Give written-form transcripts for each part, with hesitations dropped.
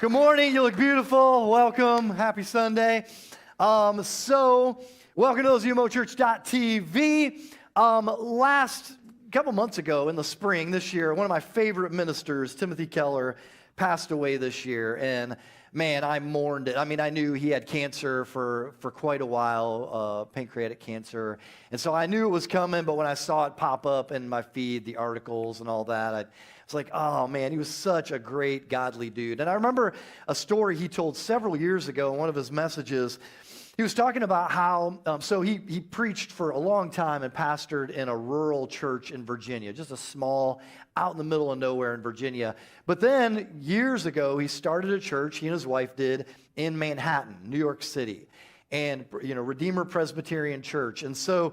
Good morning. You look beautiful. Welcome. Happy Sunday. Welcome to those of you mochurch.tv. Last couple months ago in the spring this year, one of my favorite ministers, Timothy Keller, passed away this year. And man, I mourned it. I mean, I knew he had cancer for quite a while, pancreatic cancer. And so I knew it was coming, but when I saw it pop up in my feed, the articles and all that, it's like, oh man, he was such a great, godly dude. And I remember a story he told several years ago in one of his messages. He was talking about how, he preached for a long time and pastored in a rural church in Virginia, just a small, out in the middle of nowhere in Virginia. But then years ago, he started a church, he and his wife did, in Manhattan, New York City, and Redeemer Presbyterian Church. And so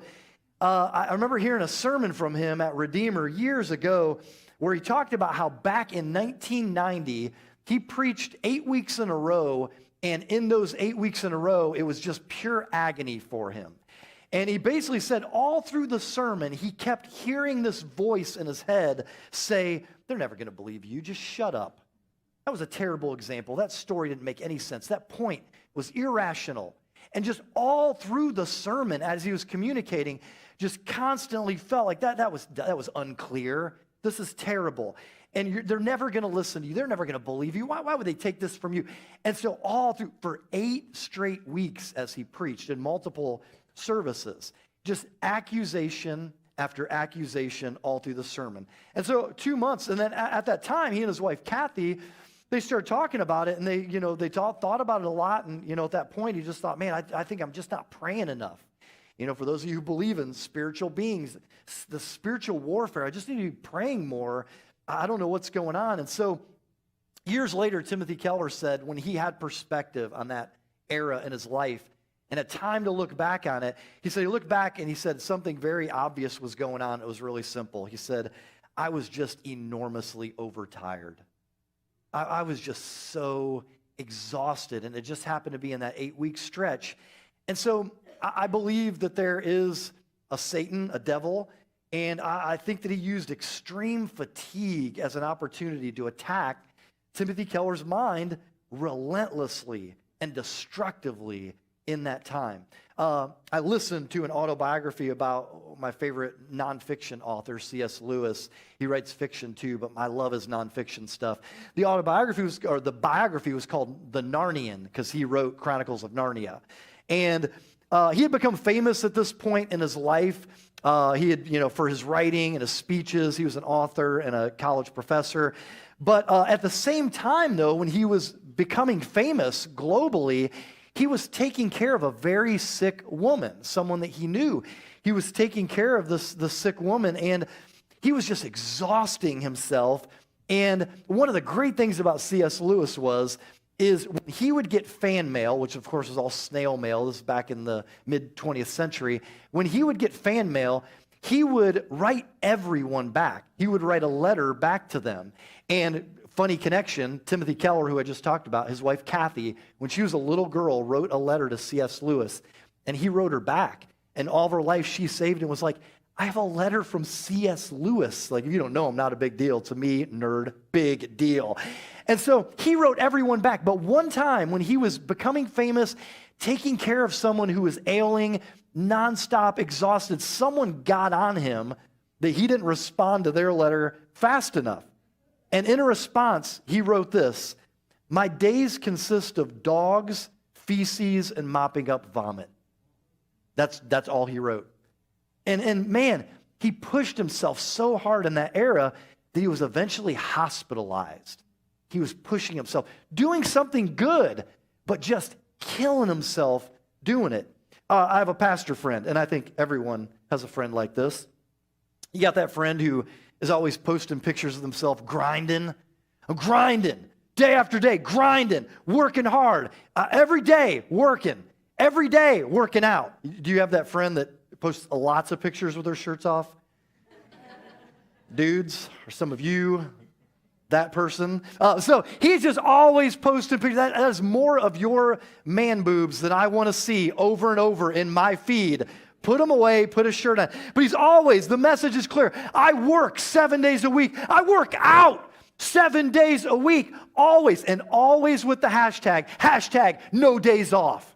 I remember hearing a sermon from him at Redeemer years ago where he talked about how back in 1990, he preached 8 weeks in a row, and in those 8 weeks in a row, it was just pure agony for him. And he basically said all through the sermon, he kept hearing this voice in his head say, they're never going to believe you, just shut up. That was a terrible example. That story didn't make any sense. That point was irrational. And just all through the sermon, as he was communicating, just constantly felt like that was unclear. This is terrible. And they're never going to listen to you. They're never going to believe you. Why would they take this from you? And so all through, for 8 straight weeks as he preached in multiple services, just accusation after accusation all through the sermon. And so 2 months, and then at that time, he and his wife, Kathy, they started talking about it, and they thought about it a lot. And, at that point, he just thought, man, I think I'm just not praying enough. For those of you who believe in spiritual beings, the spiritual warfare, I just need to be praying more. I don't know what's going on. And so years later, Timothy Keller said when he had perspective on that era in his life and a time to look back on it, he said he looked back and he said something very obvious was going on. It was really simple. He said, I was just enormously overtired. I was just so exhausted, and it just happened to be in that 8-week stretch. And so I believe that there is a Satan, a devil, and I think that he used extreme fatigue as an opportunity to attack Timothy Keller's mind relentlessly and destructively in that time. I listened to an autobiography about my favorite nonfiction author, C.S. Lewis. He writes fiction too, but I love his nonfiction stuff. The biography was called The Narnian because he wrote Chronicles of Narnia. And he had become famous at this point in his life. He had, for his writing and his speeches, he was an author and a college professor. But at the same time, though, when he was becoming famous globally, he was taking care of a very sick woman, someone that he knew. He was taking care of this sick woman, and he was just exhausting himself. And one of the great things about C.S. Lewis is when he would get fan mail, which of course was all snail mail, this is back in the mid-20th century, when he would get fan mail, he would write everyone back. He would write a letter back to them. And funny connection, Timothy Keller, who I just talked about, his wife Kathy, when she was a little girl, wrote a letter to C.S. Lewis, and he wrote her back. And all of her life, she saved and was like, I have a letter from C.S. Lewis. Like, if you don't know him, not a big deal. To me, nerd, big deal. And so he wrote everyone back. But one time when he was becoming famous, taking care of someone who was ailing, nonstop, exhausted, someone got on him that he didn't respond to their letter fast enough. And in a response, he wrote this: my days consist of dogs, feces, and mopping up vomit. That's all he wrote. And man, he pushed himself so hard in that era that he was eventually hospitalized. He was pushing himself, doing something good, but just killing himself doing it. I have a pastor friend, and I think everyone has a friend like this. You got that friend who is always posting pictures of themselves grinding. I'm grinding, day after day, grinding, working hard, every day working out. Do you have that friend that posts lots of pictures with their shirts off? Dudes, or some of you, that person. So he's just always posting pictures. That is more of your man boobs that I want to see over and over in my feed. Put them away, put a shirt on. But he's always, the message is clear. I work 7 days a week. I work out 7 days a week, always, and always with the hashtag no days off.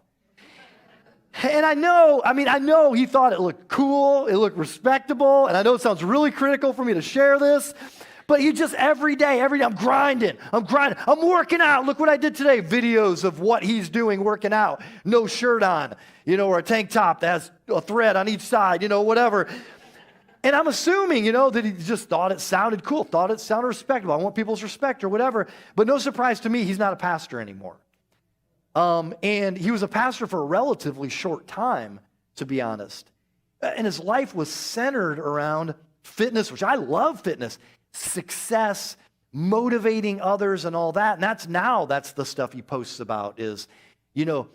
And I know he thought it looked cool, it looked respectable, and I know it sounds really critical for me to share this, but he just every day, I'm grinding, I'm working out. Look what I did today. Videos of what he's doing working out. No shirt on, or a tank top that has a thread on each side, whatever. And I'm assuming, that he just thought it sounded cool, thought it sounded respectable. I want people's respect or whatever. But no surprise to me, he's not a pastor anymore. And he was a pastor for a relatively short time, to be honest. And his life was centered around fitness, which I love fitness, success, motivating others and all that. And that's the stuff he posts about is,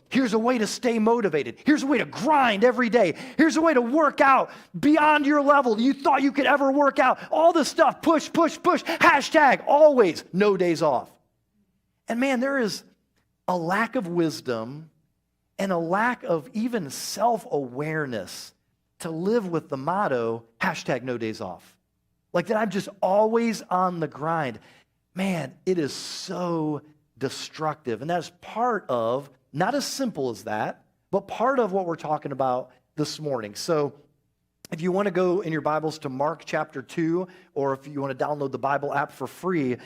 here's a way to stay motivated. Here's a way to grind every day. Here's a way to work out beyond your level you thought you could ever work out. All this stuff, push, hashtag always, no days off. And man, there is a lack of wisdom and a lack of even self-awareness to live with the motto, hashtag no days off. Like that I'm just always on the grind. Man, it is so destructive. And that's part of, not as simple as that, but part of what we're talking about this morning. So if you want to go in your Bibles to Mark chapter 2, or if you want to download the Bible app for free,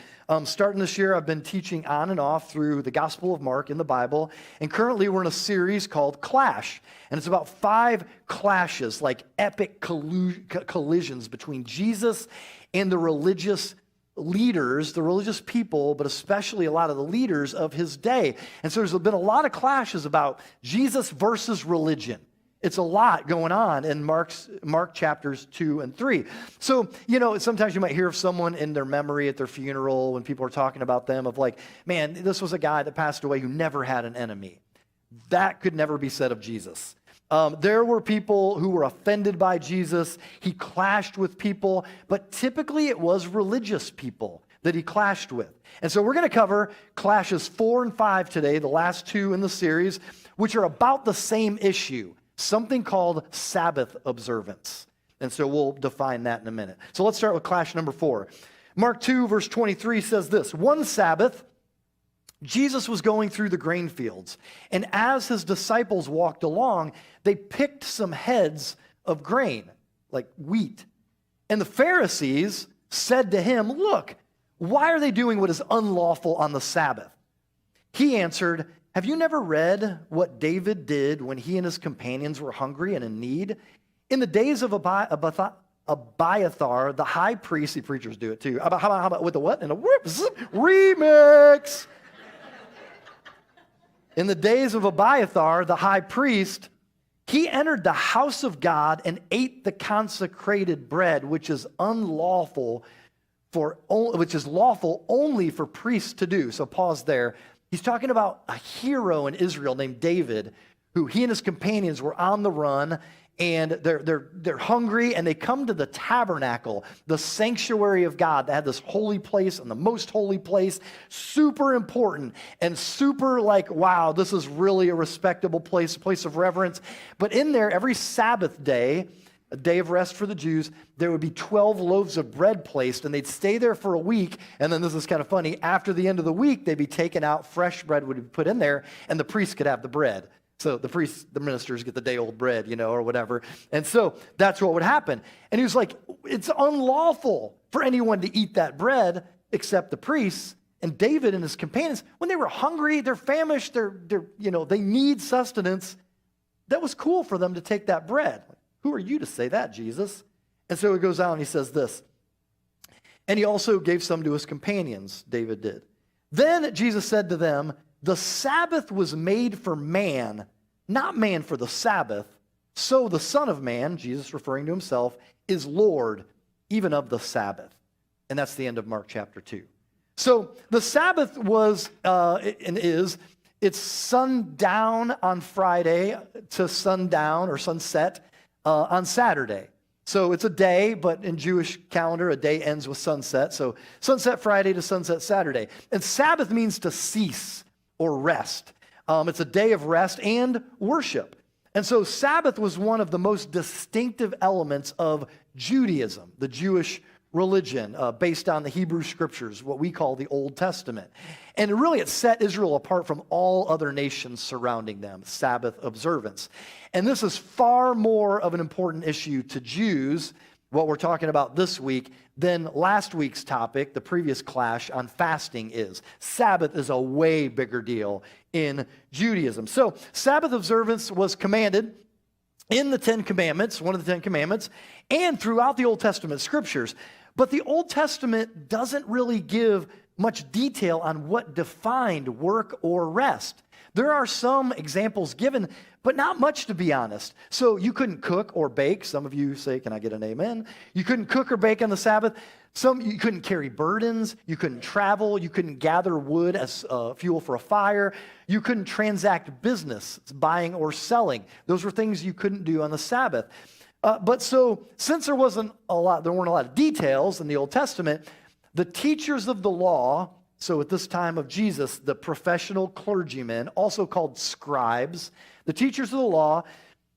starting this year, I've been teaching on and off through the Gospel of Mark in the Bible, and currently we're in a series called Clash, and it's about 5 clashes, like epic collisions between Jesus and the religious leaders, the religious people, but especially a lot of the leaders of his day. And so there's been a lot of clashes about Jesus versus religion. It's a lot going on in Mark chapters 2 and 3. So, sometimes you might hear of someone in their memory at their funeral when people are talking about them of like, man, this was a guy that passed away who never had an enemy. That could never be said of Jesus. There were people who were offended by Jesus. He clashed with people, but typically it was religious people that he clashed with. And so we're going to cover clashes 4 and 5 today, the last 2 in the series, which are about the same issue. Something called Sabbath observance. And so we'll define that in a minute. So let's start with clash number 4. Mark 2, verse 23 says this: One Sabbath, Jesus was going through the grain fields, and as his disciples walked along, they picked some heads of grain, like wheat. And the Pharisees said to him, "Look, why are they doing what is unlawful on the Sabbath?" He answered, "Have you never read what David did when he and his companions were hungry and in need? In the days of Abiathar, the high priest," the preachers do it too. How about with the what? And a whoops, remix. In the days of Abiathar, the high priest, he entered the house of God and ate the consecrated bread, which is lawful only for priests to do. So pause there. He's talking about a hero in Israel named David, who he and his companions were on the run, and they're hungry, and they come to the tabernacle, the sanctuary of God that had this holy place and the most holy place, super important and super like, wow, this is really a respectable place, a place of reverence. But in there, every Sabbath day, a day of rest for the Jews, there would be 12 loaves of bread placed, and they'd stay there for a week. And then this is kind of funny. After the end of the week, they'd be taken out, fresh bread would be put in there, and the priest could have the bread. So the ministers get the day-old bread, or whatever. And so that's what would happen. And he was like, it's unlawful for anyone to eat that bread except the priests. And David and his companions, when they were hungry, they're famished, they need sustenance. That was cool for them to take that bread. Who are you to say that, Jesus? And so he goes on and he says this. And he also gave some to his companions, David did. Then Jesus said to them, "The Sabbath was made for man, not man for the Sabbath. So the Son of Man," Jesus referring to himself, "is Lord even of the Sabbath." And that's the end of Mark chapter 2. So the Sabbath was and is, it's sundown on Friday to sundown or sunset on Saturday. So it's a day, but in Jewish calendar, a day ends with sunset. So sunset Friday to sunset Saturday. And Sabbath means to cease or rest. It's a day of rest and worship. And so Sabbath was one of the most distinctive elements of Judaism, the Jewish religion based on the Hebrew scriptures, what we call the Old Testament. And really, it set Israel apart from all other nations surrounding them, Sabbath observance. And this is far more of an important issue to Jews, what we're talking about this week, than last week's topic, the previous clash on fasting is. Sabbath is a way bigger deal in Judaism. So Sabbath observance was commanded in the Ten Commandments, one of the Ten Commandments, and throughout the Old Testament scriptures. But the Old Testament doesn't really give much detail on what defined work or rest. There are some examples given, but not much, to be honest. So you couldn't cook or bake. Some of you say, can I get an amen? You couldn't cook or bake on the Sabbath. You couldn't carry burdens. You couldn't travel. You couldn't gather wood as fuel for a fire. You couldn't transact business, buying or selling. Those were things you couldn't do on the Sabbath. But so since there weren't a lot of details in the Old Testament, the teachers of the law, so at this time of Jesus, the professional clergymen, also called scribes, the teachers of the law,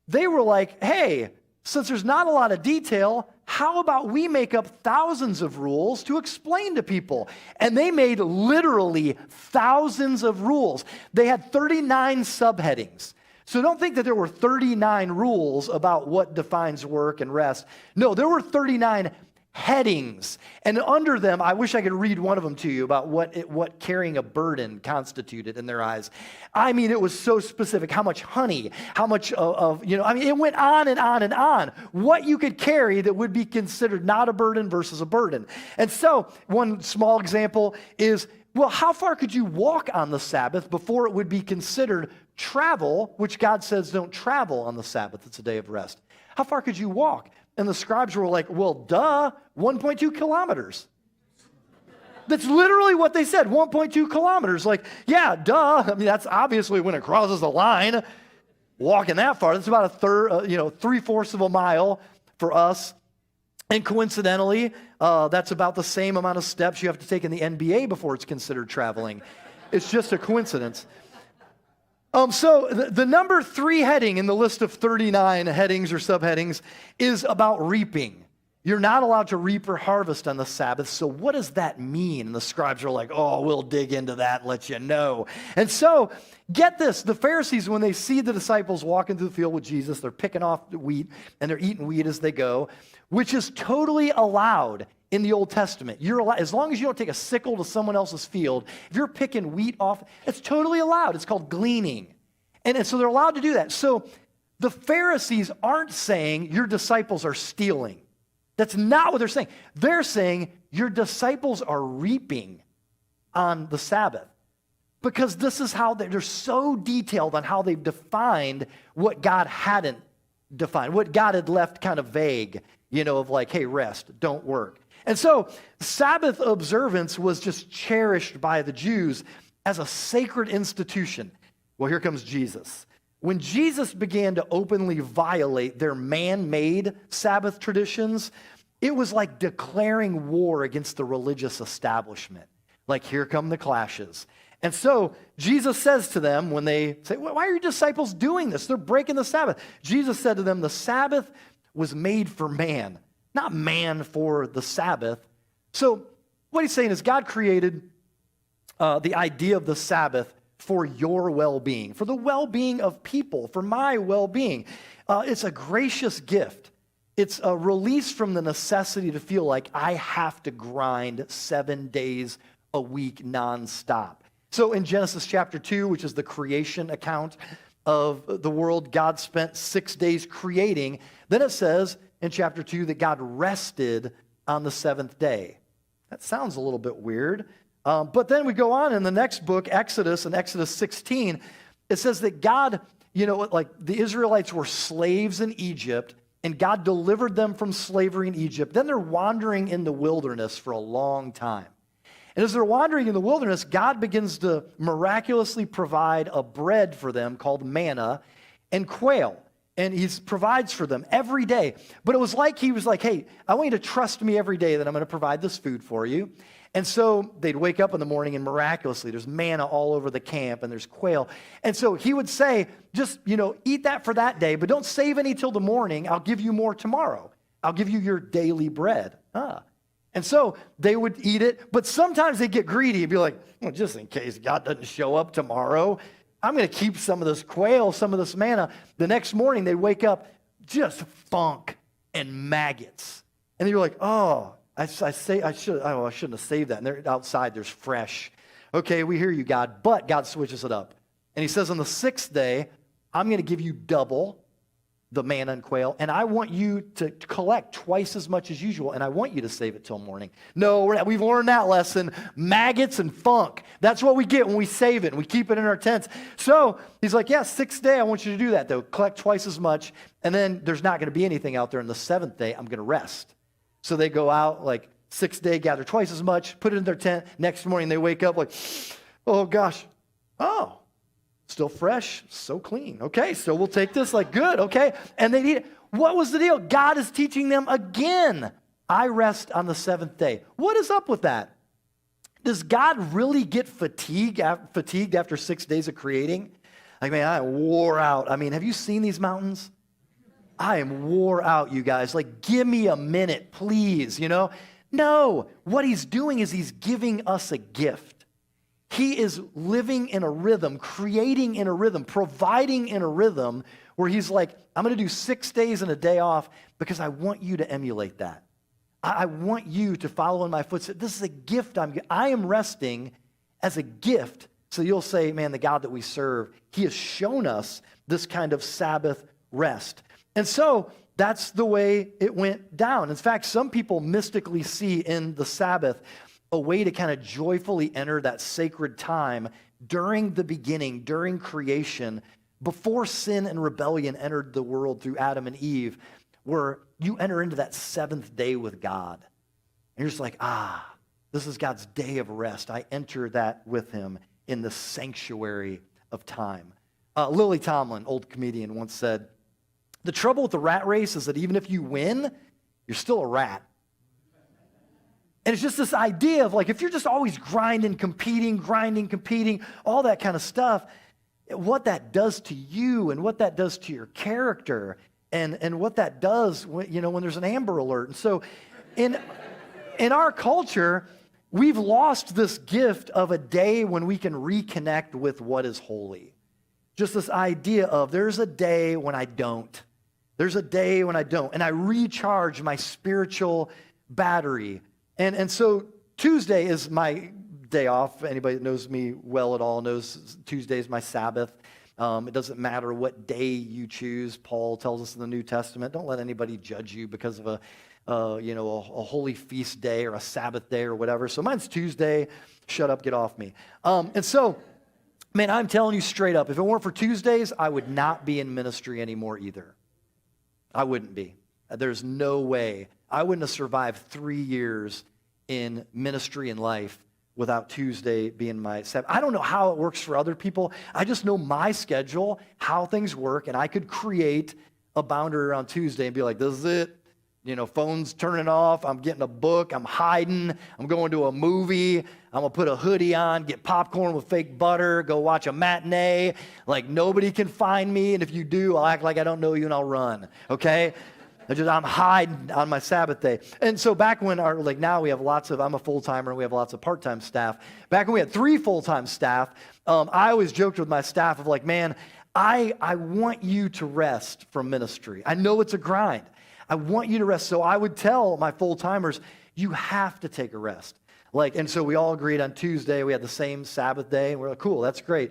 they were like, hey, since there's not a lot of detail, how about we make up thousands of rules to explain to people? And they made literally thousands of rules. They had 39 subheadings. So don't think that there were 39 rules about what defines work and rest. No, there were 39 headings. And under them, I wish I could read one of them to you about what carrying a burden constituted in their eyes. I mean, it was so specific. How much honey, how much it went on and on and on. What you could carry that would be considered not a burden versus a burden. And so one small example is, well, how far could you walk on the Sabbath before it would be considered travel, which God says don't travel on the Sabbath. It's a day of rest. How far could you walk? And the scribes were like, well, duh, 1.2 kilometers. That's literally what they said, 1.2 kilometers. Like, yeah, duh. I mean, that's obviously when it crosses the line. Walking that far, that's about a third, 3/4 of a mile for us. And coincidentally, that's about the same amount of steps you have to take in the NBA before it's considered traveling. It's just a coincidence. So the number 3 heading in the list of 39 headings or subheadings is about reaping. You're not allowed to reap or harvest on the Sabbath. So what does that mean? And the scribes are like, oh, we'll dig into that and let you know. And so get this, the Pharisees, when they see the disciples walking through the field with Jesus, they're picking off the wheat and they're eating wheat as they go, which is totally allowed in the Old Testament. You're allowed, as long as you don't take a sickle to someone else's field, if you're picking wheat off, it's totally allowed. It's called gleaning. And so they're allowed to do that. So the Pharisees aren't saying your disciples are stealing. That's not what they're saying. They're saying your disciples are reaping on the Sabbath. Because this is how they're so detailed on how they've defined what God hadn't defined, what God had left kind of vague, of like, hey, rest, don't work. And so Sabbath observance was just cherished by the Jews as a sacred institution. Well, here comes Jesus. When Jesus began to openly violate their man-made Sabbath traditions, it was like declaring war against the religious establishment. Like, here come the clashes. And so Jesus says to them when they say, why are your disciples doing this? They're breaking the Sabbath. Jesus said to them, the Sabbath was made for man, not man for the Sabbath. So what he's saying is God created the idea of the Sabbath for your well-being, for the well-being of people, for my well-being. It's a gracious gift. It's a release from the necessity to feel like I have to grind 7 days a week nonstop. So in Genesis chapter 2, which is the creation account of the world, God spent 6 days creating. Then it says in chapter 2 that God rested on the 7th day. That sounds a little bit weird. But then we go on in the next book, Exodus, in Exodus 16, it says that God, like the Israelites were slaves in Egypt, and God delivered them from slavery in Egypt. Then they're wandering in the wilderness for a long time. And as they're wandering in the wilderness, God begins to miraculously provide a bread for them called manna and quail. And he provides for them every day. But it was like he was like, hey, I want you to trust me every day that I'm going to provide this food for you. And so they'd wake up in the morning and miraculously there's manna all over the camp and there's quail. And so he would say, just, eat that for that day, but don't save any till the morning. I'll give you more tomorrow. I'll give you your daily bread. And so they would eat it, but sometimes they get greedy and be like, well, just in case God doesn't show up tomorrow, I'm going to keep some of this quail, some of this manna. The next morning they wake up just funk and maggots. And you're like, oh, I shouldn't have saved that. And they're outside, there's fresh. Okay, we hear you, God. But God switches it up. And he says on the sixth day, I'm going to give you double the manna and quail, and I want you to collect twice as much as usual, and I want you to save it till morning. No, we've learned that lesson. Maggots and funk. That's what we get when we save it, and we keep it in our tents. So he's like, yeah, sixth day, I want you to do that, though. Collect twice as much, and then there's not going to be anything out there. On the seventh day, I'm going to rest. So they go out, like, sixth day, gather twice as much, put it in their tent. Next morning, they wake up like, oh, gosh, oh. Still fresh, so clean. Okay, so we'll take this like good, okay? And they eat it. What was the deal? God is teaching them again. I rest on the seventh day. What is up with that? Does God really get fatigued after 6 days of creating? Like, man, I wore out. I mean, have you seen these mountains? I am wore out, you guys. Like, give me a minute, please, you know? No, what he's doing is he's giving us a gift. He is living in a rhythm, creating in a rhythm, providing in a rhythm where he's like, I'm going to do 6 days and a day off because I want you to emulate that. I want you to follow in my footsteps. This is a gift I am resting as a gift. So you'll say, man, the God that we serve, he has shown us this kind of Sabbath rest. And so that's the way it went down. In fact, some people mystically see in the Sabbath a way to kind of joyfully enter that sacred time during the beginning, during creation, before sin and rebellion entered the world through Adam and Eve, where you enter into that seventh day with God. And you're just like, this is God's day of rest. I enter that with him in the sanctuary of time. Lily Tomlin, old comedian, once said, the trouble with the rat race is that even if you win, you're still a rat. And it's just this idea of like, if you're just always grinding, competing, all that kind of stuff, what that does to you and what that does to your character and what that does when, when there's an Amber Alert. And so in our culture, we've lost this gift of a day when we can reconnect with what is holy. Just this idea of there's a day when I don't. There's a day when I don't. And I recharge my spiritual battery. And so Tuesday is my day off. Anybody that knows me well at all knows Tuesday is my Sabbath. It doesn't matter what day you choose. Paul tells us in the New Testament, don't let anybody judge you because of a holy feast day or a Sabbath day or whatever. So mine's Tuesday. Shut up, get off me. And so, man, I'm telling you straight up, if it weren't for Tuesdays, I would not be in ministry anymore either. I wouldn't be. There's no way. I wouldn't have survived 3 years in ministry and life without Tuesday being my Sabbath. I don't know how it works for other people. I just know my schedule, how things work, and I could create a boundary around Tuesday and be like, this is it. Phone's turning off. I'm getting a book. I'm hiding. I'm going to a movie. I'm going to put a hoodie on, get popcorn with fake butter, go watch a matinee. Like, nobody can find me, and if you do, I'll act like I don't know you, and I'll run, okay? I'm hiding on my Sabbath day. And so back when now we have I'm a full-timer and we have lots of part-time staff. Back when we had 3 full-time staff, I always joked with my staff of like, man, I want you to rest from ministry. I know it's a grind. I want you to rest. So I would tell my full-timers, you have to take a rest. And so we all agreed on Tuesday, we had the same Sabbath day, and we're like, cool, that's great.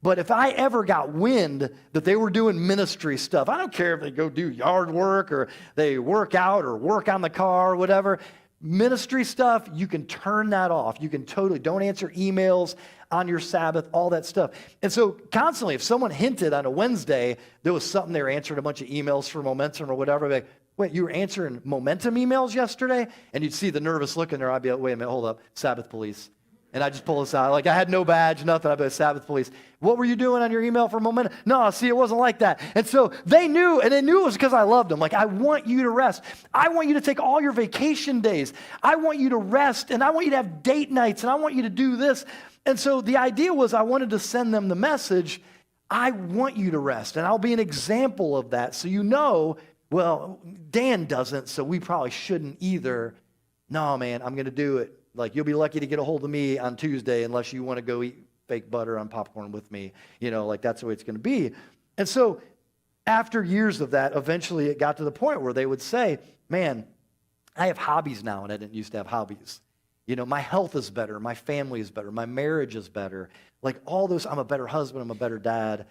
But if I ever got wind that they were doing ministry stuff, I don't care if they go do yard work or they work out or work on the car or whatever, ministry stuff, you can turn that off. You can don't answer emails on your Sabbath, all that stuff. And so constantly, if someone hinted on a Wednesday, there was something they were answering a bunch of emails for Momentum or whatever, I'd be like, wait, you were answering Momentum emails yesterday? And you'd see the nervous look in there. I'd be like, wait a minute, hold up, Sabbath police. And I just pull this out. Like, I had no badge, nothing. I'd be like, Sabbath police. What were you doing on your email for Momentum? No, see, it wasn't like that. And so they knew, and they knew it was because I loved them. Like, I want you to rest. I want you to take all your vacation days. I want you to rest, and I want you to have date nights, and I want you to do this. And so the idea was I wanted to send them the message, I want you to rest, and I'll be an example of that. So well, Dan doesn't, so we probably shouldn't either. no, man, I'm going to do it. Like, you'll be lucky to get a hold of me on Tuesday unless you want to go eat fake butter on popcorn with me. Like that's the way it's going to be. And so after years of that, eventually it got to the point where they would say, man, I have hobbies now, and I didn't used to have hobbies. My health is better. My family is better. My marriage is better. Like all those, I'm a better husband. I'm a better dad.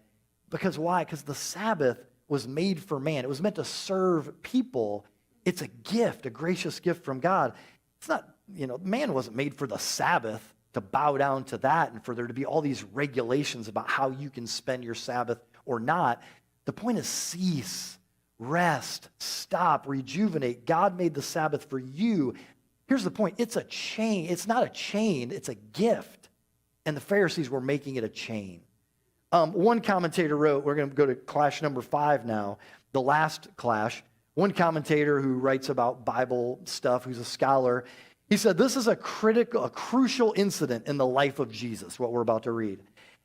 Because why? Because the Sabbath was made for man. It was meant to serve people. It's a gift, a gracious gift from God. It's not, man wasn't made for the Sabbath to bow down to that and for there to be all these regulations about how you can spend your Sabbath or not. The point is cease, rest, stop, rejuvenate. God made the Sabbath for you. Here's the point. It's a chain. It's not a chain. It's a gift. And the Pharisees were making it a chain. One commentator wrote, we're going to go to clash number 5 now, the last clash. One commentator who writes about Bible stuff, who's a scholar, he said, this is a crucial incident in the life of Jesus, what we're about to read.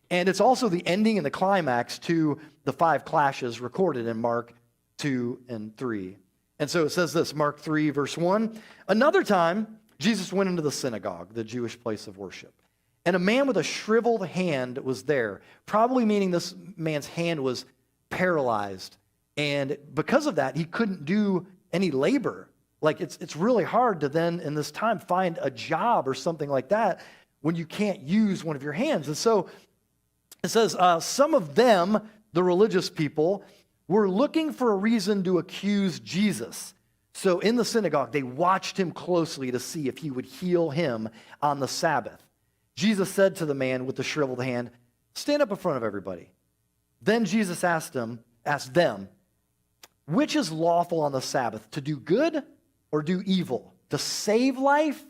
And it's also the ending and the climax to the 5 clashes recorded in Mark 2 and 3. And so it says this, Mark 3, verse 1. Another time, Jesus went into the synagogue, the Jewish place of worship. And a man with a shriveled hand was there, probably meaning this man's hand was paralyzed. And because of that, he couldn't do any labor. Like it's really hard to then, in this time, find a job or something like that when you can't use one of your hands. And so it says, some of them, the religious people, were looking for a reason to accuse Jesus. So in the synagogue, they watched him closely to see if he would heal him on the Sabbath. Jesus said to the man with the shriveled hand, stand up in front of everybody. Then Jesus asked them, which is lawful on the Sabbath, to do good or do evil, to save life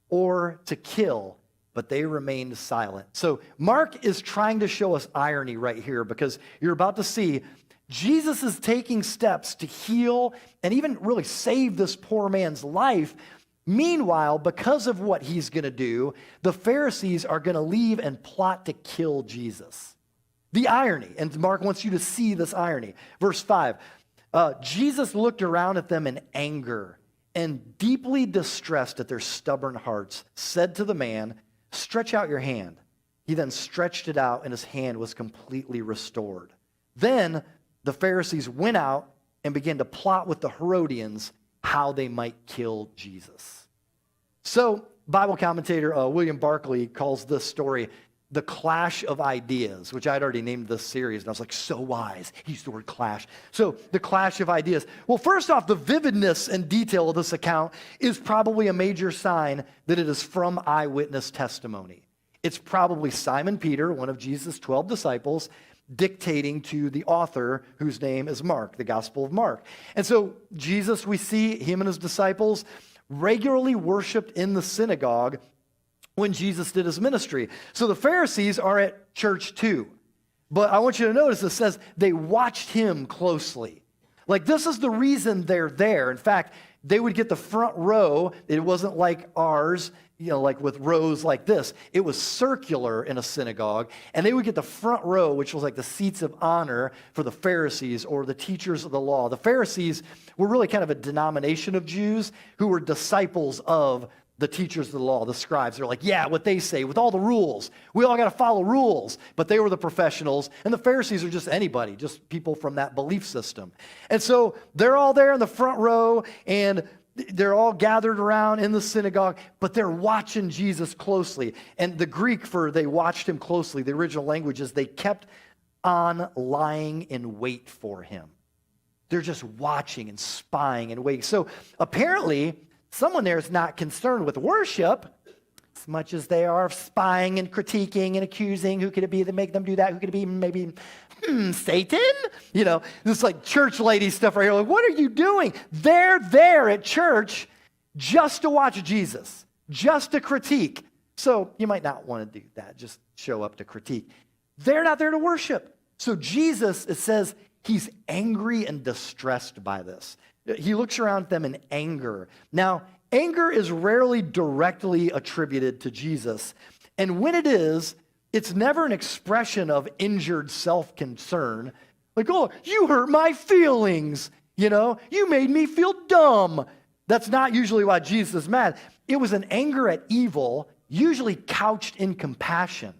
or to kill? But they remained silent. So Mark is trying to show us irony right here because you're about to see Jesus is taking steps to heal and even really save this poor man's life. Meanwhile, because of what he's going to do, the Pharisees are going to leave and plot to kill Jesus. The irony, and Mark wants you to see this irony. Verse 5, Jesus looked around at them in anger and deeply distressed at their stubborn hearts, said to the man, stretch out your hand. He then stretched it out and his hand was completely restored. Then the Pharisees went out and began to plot with the Herodians how they might kill Jesus. So Bible commentator William Barclay calls this story the clash of ideas, which I'd already named this series, and I was like, so wise. He used the word clash. So the clash of ideas. Well, first off, the vividness and detail of this account is probably a major sign that it is from eyewitness testimony. It's probably Simon Peter, one of Jesus' 12 disciples, dictating to the author whose name is Mark, the Gospel of Mark. And so Jesus, we see him and his disciples regularly worshiped in the synagogue when Jesus did his ministry. So the Pharisees are at church too. But I want you to notice it says they watched him closely. Like this is the reason they're there. In fact, they would get the front row. It wasn't like ours, like with rows like this. It was circular in a synagogue, and they would get the front row, which was like the seats of honor for the Pharisees or the teachers of the law. The Pharisees were really kind of a denomination of Jews who were disciples of the teachers of the law, the scribes. They're like, yeah, what they say with all the rules. We all got to follow rules. But they were the professionals, and the Pharisees are just anybody, just people from that belief system. And so they're all there in the front row, and they're all gathered around in the synagogue, but they're watching Jesus closely. And the Greek for they watched him closely, the original language is they kept on lying in wait for him. They're just watching and spying and waiting. So apparently, someone there is not concerned with worship as much as they are spying and critiquing and accusing. Who could it be that make them do that? Who could it be? Maybe Satan? This like church lady stuff right here. Like, what are you doing? They're there at church just to watch Jesus, just to critique. So you might not want to do that. Just show up to critique. They're not there to worship. So Jesus, it says, he's angry and distressed by this. He looks around at them in anger. Now, anger is rarely directly attributed to Jesus. And when it is, it's never an expression of injured self-concern. Like, oh, you hurt my feelings. You made me feel dumb. That's not usually why Jesus is mad. It was an anger at evil, usually couched in compassion.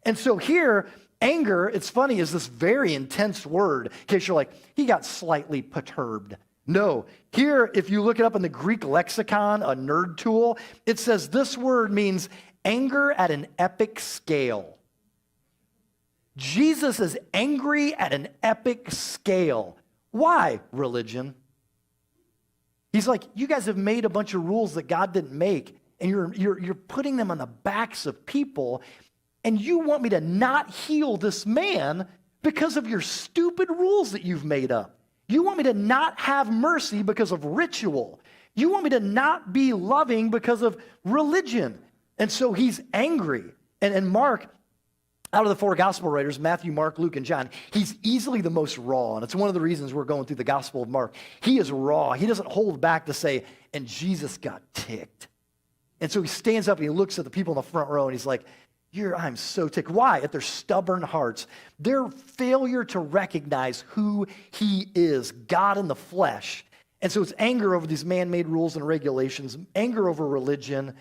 And so here, anger, it's funny, is this very intense word. In case you're like, he got slightly perturbed. No, here, if you look it up in the Greek lexicon, a nerd tool, it says this word means anger at an epic scale. Jesus is angry at an epic scale. Why, religion? He's like, you guys have made a bunch of rules that God didn't make, and you're putting them on the backs of people, and you want me to not heal this man because of your stupid rules that you've made up. You want me to not have mercy because of ritual. You want me to not be loving because of religion. And so he's angry. And Mark, out of the four gospel writers, Matthew, Mark, Luke, and John, he's easily the most raw. And it's one of the reasons we're going through the Gospel of Mark. He is raw. He doesn't hold back to say, and Jesus got ticked. And so he stands up and he looks at the people in the front row and he's like, I'm so ticked. Why? At their stubborn hearts, their failure to recognize who he is, God in the flesh. And so it's anger over these man-made rules and regulations, anger over religion,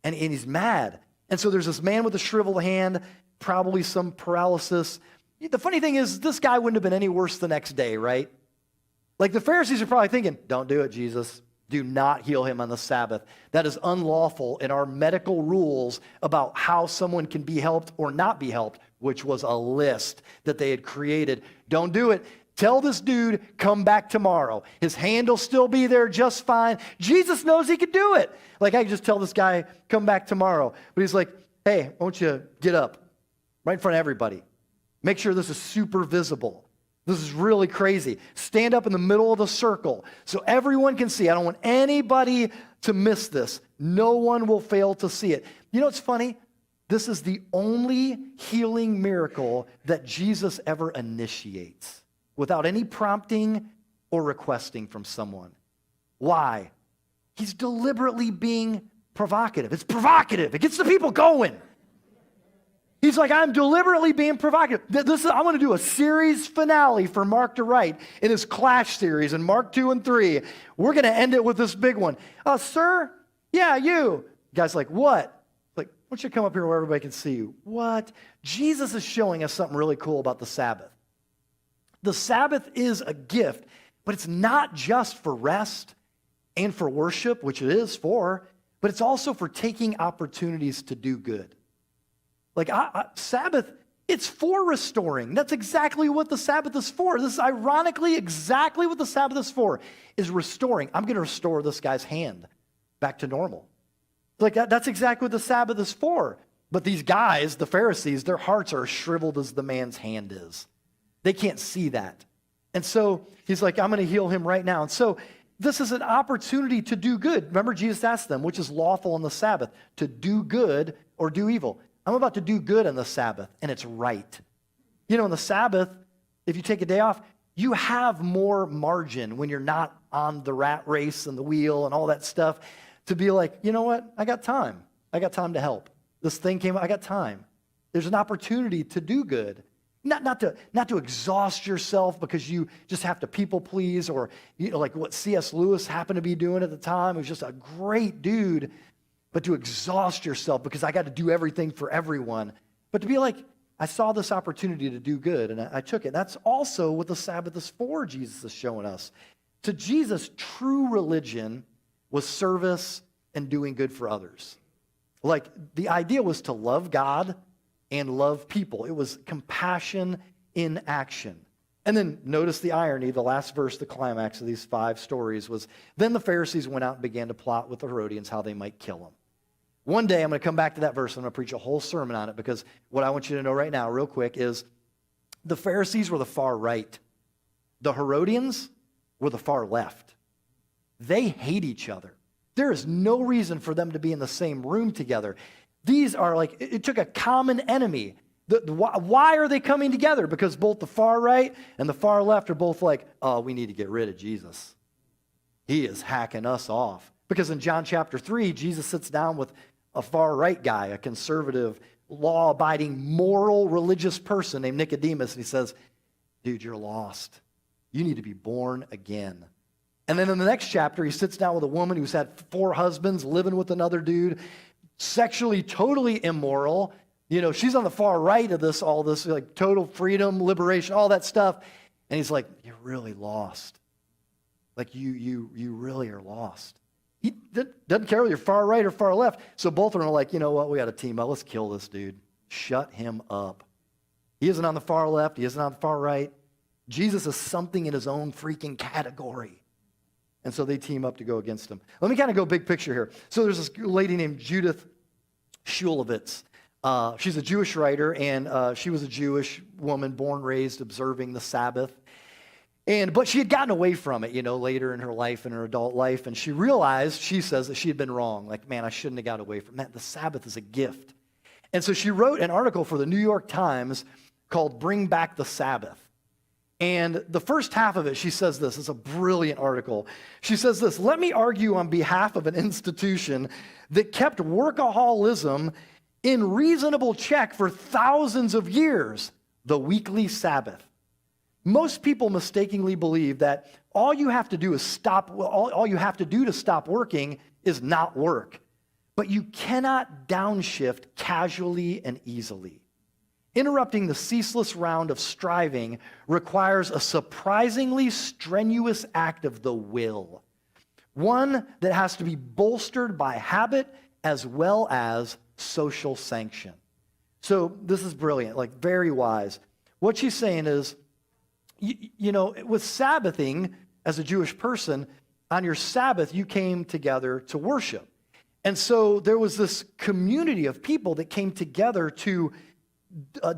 and he's mad. And so there's this man with a shriveled hand, probably some paralysis. The funny thing is, this guy wouldn't have been any worse the next day, right? Like the Pharisees are probably thinking, don't do it, Jesus. Do not heal him on the Sabbath. That is unlawful in our medical rules about how someone can be helped or not be helped, which was a list that they had created. Don't do it. Tell this dude, come back tomorrow. His hand will still be there just fine. Jesus knows he could do it. Like, I can just tell this guy, come back tomorrow. But he's like, hey, why don't you get up right in front of everybody? Make sure this is super visible. This is really crazy. Stand up in the middle of the circle so everyone can see. I don't want anybody to miss this. No one will fail to see it. You know what's funny? This is the only healing miracle that Jesus ever initiates without any prompting or requesting from someone. Why? He's deliberately being provocative. It's provocative. It gets the people going. He's like, I'm deliberately being provocative. I'm going to do a series finale for Mark to write in his Clash series in Mark 2 and 3. We're going to end it with this big one. Sir? Yeah, you. The guy's like, what? Like, why don't you come up here where everybody can see you? What? Jesus is showing us something really cool about the Sabbath. The Sabbath is a gift, but it's not just for rest and for worship, which it is for, but it's also for taking opportunities to do good. Like, Sabbath, it's for restoring. That's exactly what the Sabbath is for. This is ironically exactly what the Sabbath is for, is restoring. I'm going to restore this guy's hand back to normal. Like, that's exactly what the Sabbath is for. But these guys, the Pharisees, their hearts are as shriveled as the man's hand is. They can't see that. And so he's like, I'm going to heal him right now. And so this is an opportunity to do good. Remember, Jesus asked them, which is lawful on the Sabbath, to do good or do evil. I'm about to do good on the Sabbath, and it's right. You know, on the Sabbath, if you take a day off, you have more margin when you're not on the rat race and the wheel and all that stuff to be like, you know what? I got time. I got time to help. This thing came, I got time. There's an opportunity to do good. Not to exhaust yourself because you just have to people please, or you know, like what C.S. Lewis happened to be doing at the time. He was just a great dude. But to exhaust yourself because I got to do everything for everyone. But to be like, I saw this opportunity to do good and I took it. That's also what the Sabbath is for, Jesus is showing us. To Jesus, true religion was service and doing good for others. Like, the idea was to love God and love people. It was compassion in action. And then notice the irony, the last verse, the climax of these 5 stories was, then the Pharisees went out and began to plot with the Herodians how they might kill him. One day I'm going to come back to that verse and I'm going to preach a whole sermon on it, because what I want you to know right now real quick is the Pharisees were the far right. The Herodians were the far left. They hate each other. There is no reason for them to be in the same room together. These are like, it took a common enemy. Why are they coming together? Because both the far right and the far left are both like, oh, we need to get rid of Jesus. He is hacking us off. Because in John chapter 3, Jesus sits down with a far right guy, a conservative, law-abiding, moral, religious person named Nicodemus, and he says, dude, you're lost. You need to be born again. And then in the next chapter, he sits down with a woman who's had 4 husbands, living with another dude, sexually totally immoral. You know, she's on the far right of this, all this, like total freedom, liberation, all that stuff. And he's like, you're really lost. Like you really are lost. He doesn't care whether you're far right or far left. So both of them are like, you know what, we got to team up. Let's kill this dude. Shut him up. He isn't on the far left. He isn't on the far right. Jesus is something in his own freaking category. And so they team up to go against him. Let me kind of go big picture here. So there's this lady named Judith Shulevitz. She's a Jewish writer, and she was a Jewish woman born, raised, observing the Sabbath. But she had gotten away from it, you know, later in her life, in her adult life, and she realized, she says, that she had been wrong. Like, man, I shouldn't have got away from that. The Sabbath is a gift. And so she wrote an article for the New York Times called Bring Back the Sabbath. And the first half of it, she says this. It's a brilliant article. She says this: let me argue on behalf of an institution that kept workaholism in reasonable check for thousands of years, the weekly Sabbath. Most people mistakenly believe that all you have to do to stop working is not work. But you cannot downshift casually and easily. Interrupting the ceaseless round of striving requires a surprisingly strenuous act of the will, one that has to be bolstered by habit as well as social sanction. So this is brilliant, like very wise. What she's saying is, you know, with Sabbathing, as a Jewish person, on your Sabbath, you came together to worship. And so there was this community of people that came together to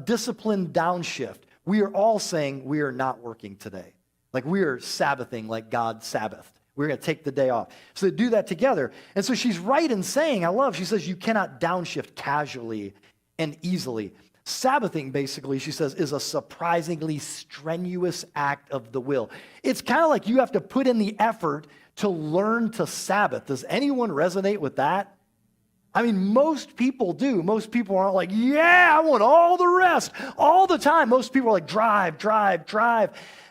discipline downshift. We are all saying we are not working today. Like we are Sabbathing like God Sabbathed. We're going to take the day off. So they do that together. And so she's right in saying, she says, you cannot downshift casually and easily. Sabbathing, basically, she says, is a surprisingly strenuous act of the will. It's kind of like you have to put in the effort to learn to Sabbath. Does anyone resonate with that? I mean, most people do. Most people aren't like, yeah, I want all the rest all the time. Most people are like, drive.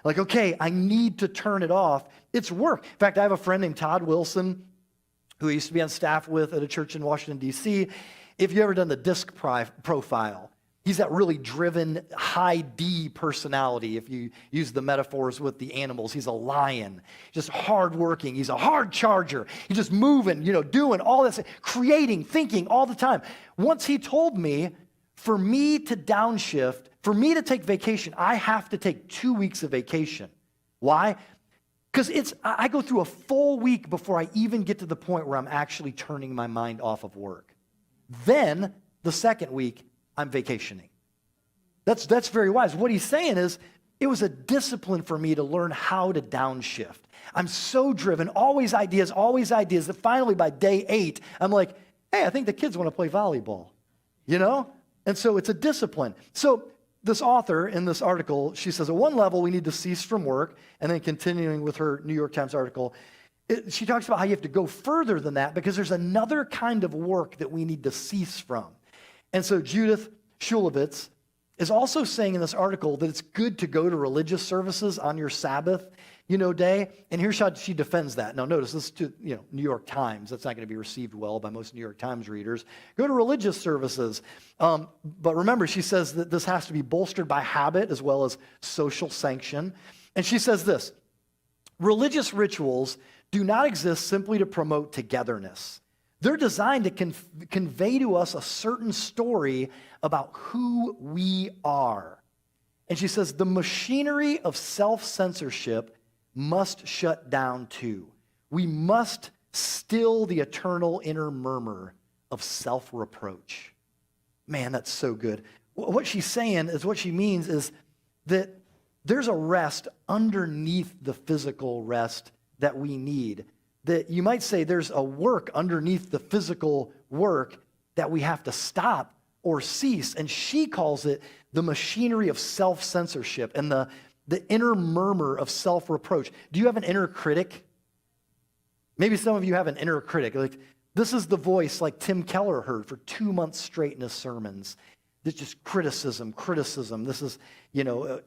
Like, okay, I need to turn it off. It's work. In fact, I have a friend named Todd Wilson who I used to be on staff with at a church in Washington, D.C. If you've ever done the DISC profile, he's that really driven, high D personality. If you use the metaphors with the animals, he's a lion, just hardworking. He's a hard charger. He's just moving, doing all this, creating, thinking all the time. Once he told me, for me to downshift, for me to take vacation, I have to take 2 weeks of vacation. Why? Because I go through a full week before I even get to the point where I'm actually turning my mind off of work. Then, the second week, I'm vacationing. That's very wise. What he's saying is, it was a discipline for me to learn how to downshift. I'm so driven, always ideas, that finally by day 8, I'm like, hey, I think the kids want to play volleyball, And so it's a discipline. So this author in this article, she says, at one level, we need to cease from work, and then continuing with her New York Times article, she talks about how you have to go further than that because there's another kind of work that we need to cease from. And so Judith Shulevitz is also saying in this article that it's good to go to religious services on your Sabbath, day. And here's how she defends that. Now notice this is to, New York Times. That's not going to be received well by most New York Times readers. Go to religious services. But remember, she says that this has to be bolstered by habit as well as social sanction. And she says this: religious rituals do not exist simply to promote togetherness. They're designed to convey to us a certain story about who we are. And she says the machinery of self-censorship must shut down too. We must still the eternal inner murmur of self-reproach. Man, that's so good. What she's saying is, what she means is that there's a rest underneath the physical rest that we need. That you might say there's a work underneath the physical work that we have to stop or cease. And she calls it the machinery of self-censorship and the inner murmur of self-reproach. Do you have an inner critic? Maybe some of you have an inner critic. Like, this is the voice like Tim Keller heard for 2 months straight in his sermons. This just criticism. This is,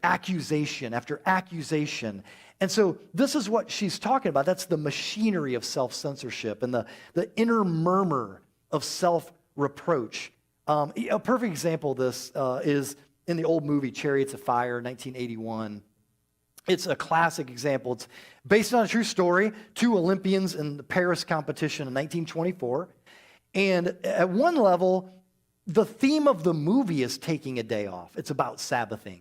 accusation after accusation. And so this is what she's talking about. That's the machinery of self-censorship and the inner murmur of self-reproach. A perfect example of this is in the old movie Chariots of Fire, 1981. It's a classic example. It's based on a true story, 2 Olympians in the Paris competition in 1924. And at one level, the theme of the movie is taking a day off. It's about Sabbathing.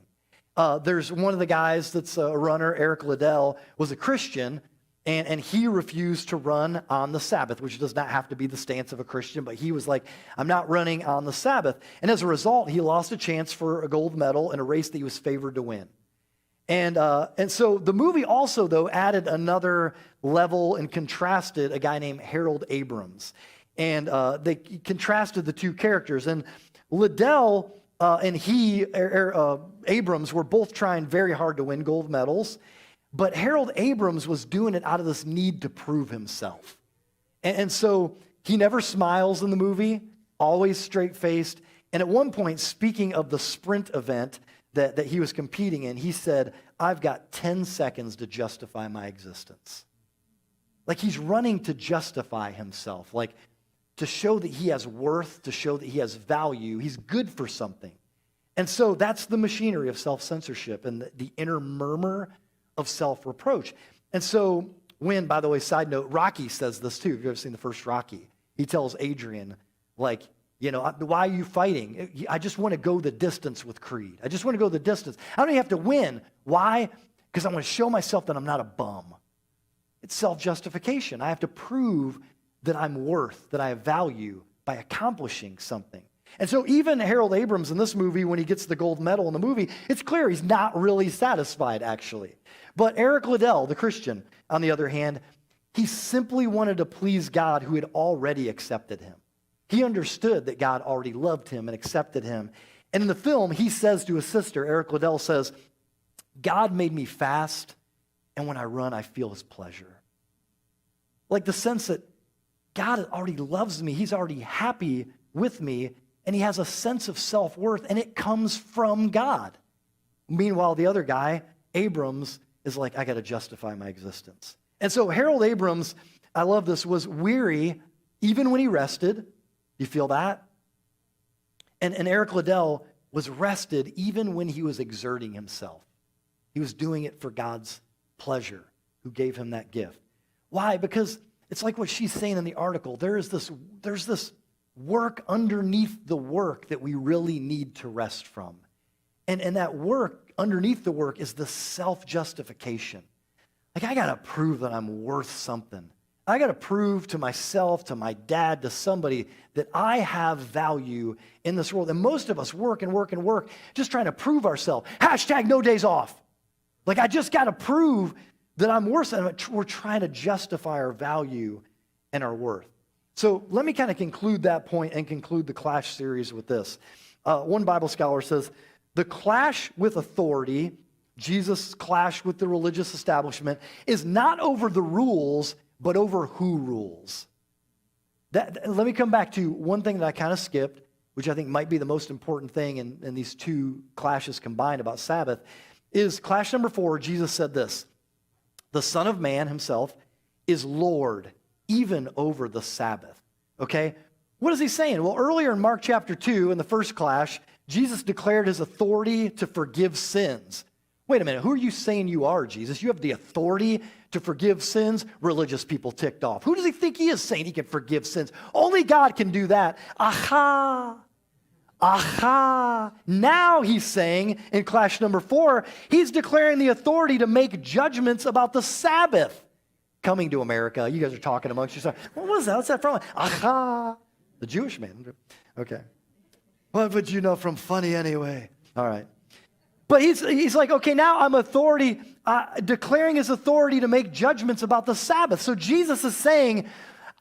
There's one of the guys that's a runner, Eric Liddell, was a Christian, and he refused to run on the Sabbath, which does not have to be the stance of a Christian, but he was like, I'm not running on the Sabbath. And as a result, he lost a chance for a gold medal in a race that he was favored to win. And so the movie also, though, added another level and contrasted a guy named Harold Abrams. And they contrasted the 2 characters. And Liddell and Abrams were both trying very hard to win gold medals. But Harold Abrams was doing it out of this need to prove himself. And so he never smiles in the movie, always straight-faced. And at one point, speaking of the sprint event that he was competing in, he said, I've got 10 seconds to justify my existence. Like he's running to justify himself, like to show that he has worth, to show that he has value. He's good for something. And so that's the machinery of self-censorship and the inner murmur of self-reproach. And so when, by the way, side note, Rocky says this too. If you've ever seen the first Rocky, he tells Adrian, like, why are you fighting? I just want to go the distance with Creed. I just want to go the distance. I don't even have to win. Why? Because I want to show myself that I'm not a bum. It's self-justification. I have to prove that I'm worth, that I have value by accomplishing something. And so even Harold Abrams in this movie, when he gets the gold medal in the movie, it's clear he's not really satisfied, actually. But Eric Liddell, the Christian, on the other hand, he simply wanted to please God who had already accepted him. He understood that God already loved him and accepted him. And in the film, he says to his sister, Eric Liddell says, God made me fast, and when I run, I feel his pleasure. Like the sense that God already loves me, he's already happy with me, and he has a sense of self-worth, and it comes from God. Meanwhile, the other guy, Abrams, is like, I got to justify my existence. And so Harold Abrams, I love this, was weary even when he rested. You feel that? And Eric Liddell was rested even when he was exerting himself. He was doing it for God's pleasure, who gave him that gift. Why? Because it's like what she's saying in the article. There's this work underneath the work that we really need to rest from. And that work, underneath the work, is the self-justification. Like, I got to prove that I'm worth something. I got to prove to myself, to my dad, to somebody that I have value in this world. And most of us work and work and work just trying to prove ourselves. Hashtag no days off. Like, I just got to prove that I'm worth it. We're trying to justify our value and our worth. So let me kind of conclude that point and conclude the Clash series with this. One Bible scholar says, the clash with authority, Jesus' clash with the religious establishment, is not over the rules, but over who rules. Let me come back to one thing that I kind of skipped, which I think might be the most important thing in these 2 clashes combined about Sabbath, is clash number 4. Jesus said this, the Son of Man himself is Lord even over the Sabbath. Okay? What is he saying? Well, earlier in Mark chapter 2, in the first clash, Jesus declared his authority to forgive sins. Wait a minute, who are you saying you are, Jesus? You have the authority to forgive sins? Religious people ticked off. Who does he think he is saying he can forgive sins? Only God can do that. Aha! Aha! Now he's saying in clash number 4, he's declaring the authority to make judgments about the Sabbath. Coming to America, you guys are talking amongst yourselves. What was that? What's that from? Aha! The Jewish man. Okay. What would you know from funny anyway? All right. But he's like, okay, now I'm declaring his authority to make judgments about the Sabbath. So Jesus is saying,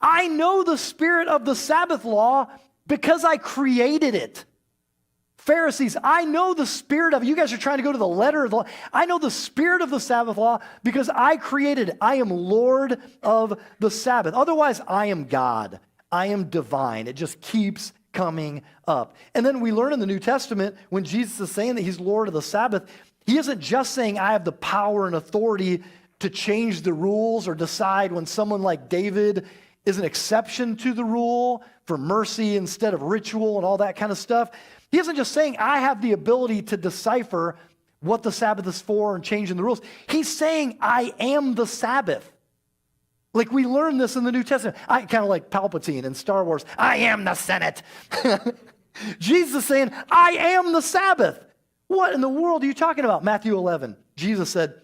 I know the spirit of the Sabbath law because I created it. Pharisees, I know the spirit of it. You guys are trying to go to the letter of the law. I know the spirit of the Sabbath law because I created it. I am Lord of the Sabbath. Otherwise, I am God. I am divine. It just keeps coming up. And then we learn in the New Testament when Jesus is saying that he's Lord of the Sabbath, he isn't just saying I have the power and authority to change the rules or decide when someone like David is an exception to the rule for mercy instead of ritual and all that kind of stuff. He isn't just saying I have the ability to decipher what the Sabbath is for and changing the rules. He's saying I am the Sabbath. Like we learn this in the New Testament. I kind of like Palpatine in Star Wars. I am the Senate. Jesus is saying, I am the Sabbath. What in the world are you talking about? Matthew 11. Jesus said,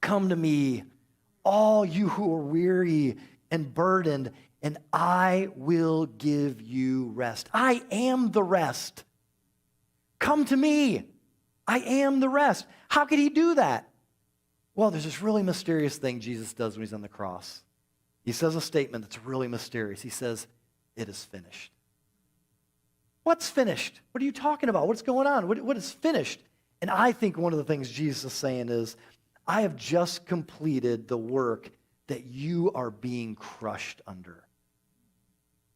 come to me, all you who are weary and burdened, and I will give you rest. I am the rest. Come to me. I am the rest. How could he do that? Well, there's this really mysterious thing Jesus does when he's on the cross. He says a statement that's really mysterious. He says, it is finished. What's finished? What are you talking about? What's going on? What is finished? And I think one of the things Jesus is saying is, I have just completed the work that you are being crushed under.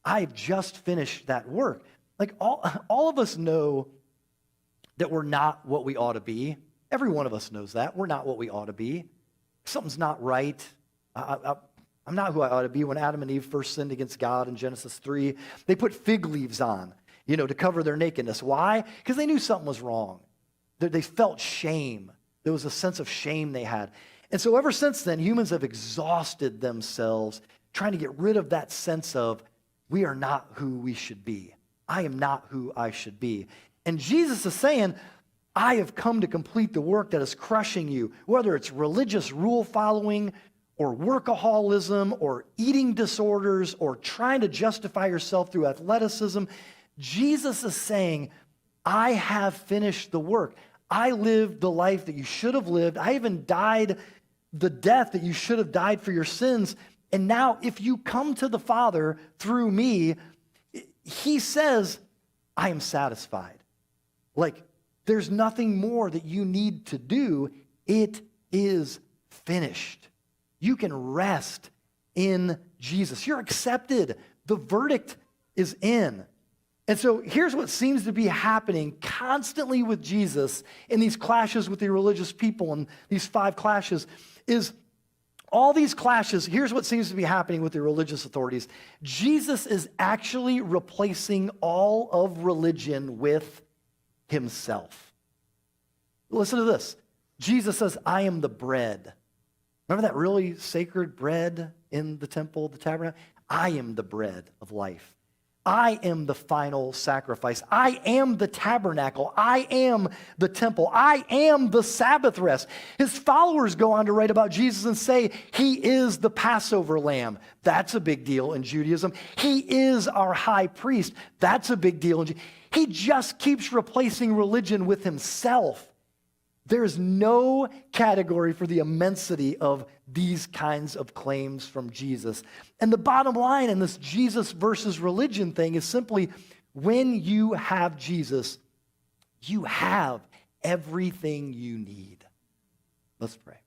I've just finished that work. Like all of us know that we're not what we ought to be. Every one of us knows that. We're not what we ought to be. Something's not right. I'm not who I ought to be. When Adam and Eve first sinned against God in Genesis 3, they put fig leaves on, to cover their nakedness. Why? Because they knew something was wrong. They felt shame. There was a sense of shame they had. And so ever since then, humans have exhausted themselves trying to get rid of that sense of, we are not who we should be. I am not who I should be. And Jesus is saying, I have come to complete the work that is crushing you, whether it's religious rule following or workaholism or eating disorders or trying to justify yourself through athleticism. Jesus is saying, I have finished the work. I lived the life that you should have lived. I even died the death that you should have died for your sins. And now if you come to the Father through me, he says, I am satisfied. Like, there's nothing more that you need to do. It is finished. You can rest in Jesus. You're accepted. The verdict is in. And so here's what seems to be happening constantly with Jesus in these clashes with the religious people and these 5 clashes is all these clashes. Here's what seems to be happening with the religious authorities. Jesus is actually replacing all of religion with himself. Listen to this. Jesus says, I am the bread. Remember that really sacred bread in the temple, the tabernacle? I am the bread of life. I am the final sacrifice. I am the tabernacle. I am the temple. I am the Sabbath rest. His followers go on to write about Jesus and say, he is the Passover lamb. That's a big deal in Judaism. He is our high priest. That's a big deal. He just keeps replacing religion with himself. There's no category for the immensity of these kinds of claims from Jesus. And the bottom line in this Jesus versus religion thing is simply, when you have Jesus, you have everything you need. Let's pray.